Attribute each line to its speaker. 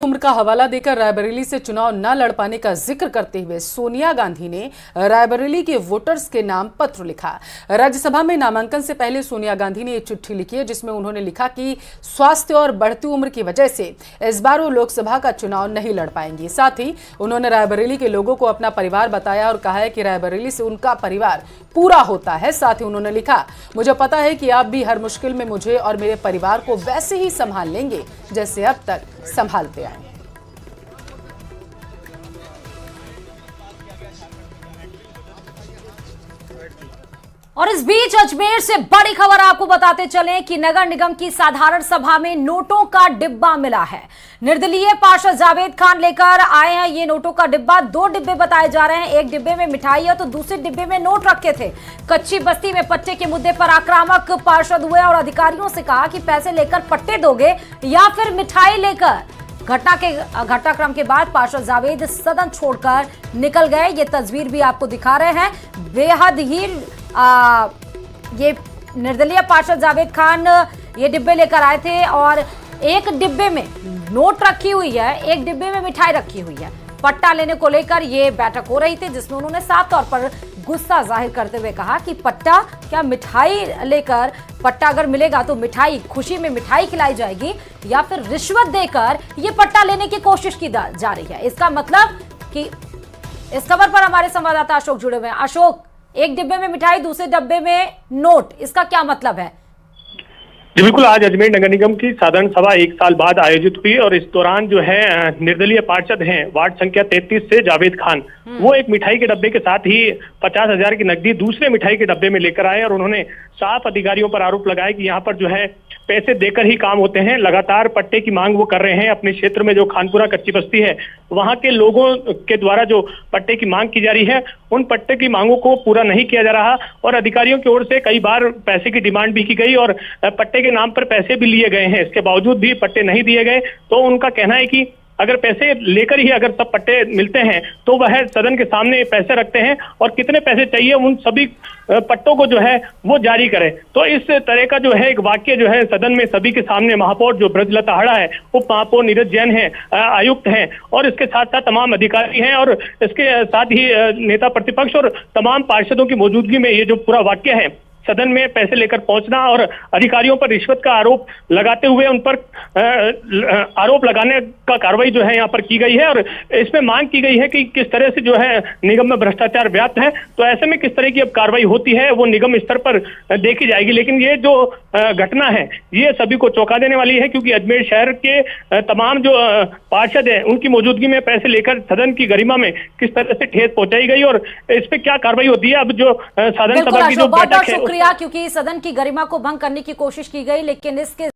Speaker 1: उम्र का हवाला देकर रायबरेली से चुनाव न लड़ पाने का जिक्र करते हुए सोनिया गांधी ने रायबरेली के वोटर्स के नाम पत्र लिखा। राज्यसभा में नामांकन से पहले सोनिया गांधी ने एक चिट्ठी लिखी है जिसमें उन्होंने लिखा कि स्वास्थ्य और बढ़ती उम्र की वजह से इस बार वो लोकसभा का चुनाव नहीं लड़ पाएंगी। साथ ही उन्होंने रायबरेली के लोगों को अपना परिवार बताया और कहा है कि रायबरेली से उनका परिवार पूरा होता है। साथ ही उन्होंने लिखा, मुझे पता है कि आप भी हर मुश्किल में मुझे और मेरे परिवार को वैसे ही संभाल लेंगे जैसे अब तक संभालते आए।
Speaker 2: और इस बीच अजमेर से बड़ी खबर आपको बताते चलें कि नगर निगम की साधारण सभा में नोटों का डिब्बा मिला है। निर्दलीय पार्षद जावेद खान लेकर आए हैं ये नोटों का डिब्बा। 2 डिब्बे बताए जा रहे हैं, एक डिब्बे में मिठाई है तो दूसरे डिब्बे में नोट रखे थे। कच्ची बस्ती में पट्टे के मुद्दे पर आक्रामक पार्षद हुए और अधिकारियों से कहा कि पैसे लेकर पट्टे दोगे या फिर मिठाई लेकर। घटनाक्रम के बाद पार्षद जावेद सदन छोड़कर निकल गए। ये तस्वीर भी आपको दिखा रहे हैं। बेहद ही ये निर्दलीय पार्षद जावेद खान ये डिब्बे लेकर आए थे और एक डिब्बे में नोट रखी हुई है, एक डिब्बे में मिठाई रखी हुई है। पट्टा लेने को लेकर ये बैठक हो रही थी जिसमें उन्होंने साफ तौर पर गुस्सा जाहिर करते हुए कहा कि पट्टा क्या, मिठाई लेकर पट्टा अगर मिलेगा तो मिठाई, खुशी में मिठाई खिलाई जाएगी या फिर रिश्वत देकर ये पट्टा लेने की कोशिश की जा रही है। इसका मतलब कि इस खबर पर हमारे संवाददाता अशोक जुड़े हुए हैं। अशोक, एक डिब्बे में मिठाई, दूसरे डिब्बे में नोट, इसका क्या मतलब है?
Speaker 3: जी बिल्कुल, आज अजमेर नगर निगम की साधारण सभा 1 साल बाद आयोजित हुई और इस दौरान जो है निर्दलीय पार्षद हैं वार्ड संख्या 33 से जावेद खान, वो एक मिठाई के डब्बे के साथ ही 50,000 की नकदी दूसरे मिठाई के डब्बे में लेकर आए और उन्होंने साफ अधिकारियों पर आरोप लगाया कि यहाँ पर जो है पैसे देकर ही काम होते हैं। लगातार पट्टे की मांग वो कर रहे हैं। अपने क्षेत्र में जो खानपुरा कच्ची बस्ती है वहां के लोगों के द्वारा जो पट्टे की मांग की जा रही है, उन पट्टे की मांगों को पूरा नहीं किया जा रहा और अधिकारियों की ओर से कई बार पैसे की डिमांड भी की गई और पट्टे के नाम पर पैसे भी लिए गए हैं। इसके बावजूद भी पट्टे नहीं दिए गए। तो उनका कहना है कि अगर पैसे लेकर ही अगर सब पट्टे मिलते हैं तो वह सदन के सामने पैसे रखते हैं और कितने पैसे चाहिए उन सभी पट्टों को जो है वो जारी करें। तो इस तरह का जो है एक वाक्य जो है सदन में सभी के सामने महापौर जो ब्रजलता हड़ा है, उप महापौर नीरज जैन है, आयुक्त हैं और इसके साथ साथ तमाम अधिकारी हैं और इसके साथ ही नेता प्रतिपक्ष और तमाम पार्षदों की मौजूदगी में ये जो पूरा वाक्य है सदन में पैसे लेकर पहुंचना और अधिकारियों पर रिश्वत का आरोप लगाते हुए उन पर आरोप लगाने का कार्रवाई जो है यहाँ पर की गई है और इसमें मांग की गई है कि किस तरह से जो है निगम में भ्रष्टाचार व्याप्त है, तो ऐसे में किस तरह की अब कार्रवाई होती है वो निगम स्तर पर देखी जाएगी। लेकिन ये जो घटना है ये सभी को चौंका देने वाली है क्योंकि अजमेर शहर के तमाम जो पार्षद है उनकी मौजूदगी में पैसे लेकर सदन की गरिमा में किस तरह से ठेस पहुंचाई गई और इस पे क्या कार्रवाई होती है। अब जो साधारण सभा की जो बैठक है,
Speaker 2: क्योंकि सदन की गरिमा को भंग करने की कोशिश की गई, लेकिन इसके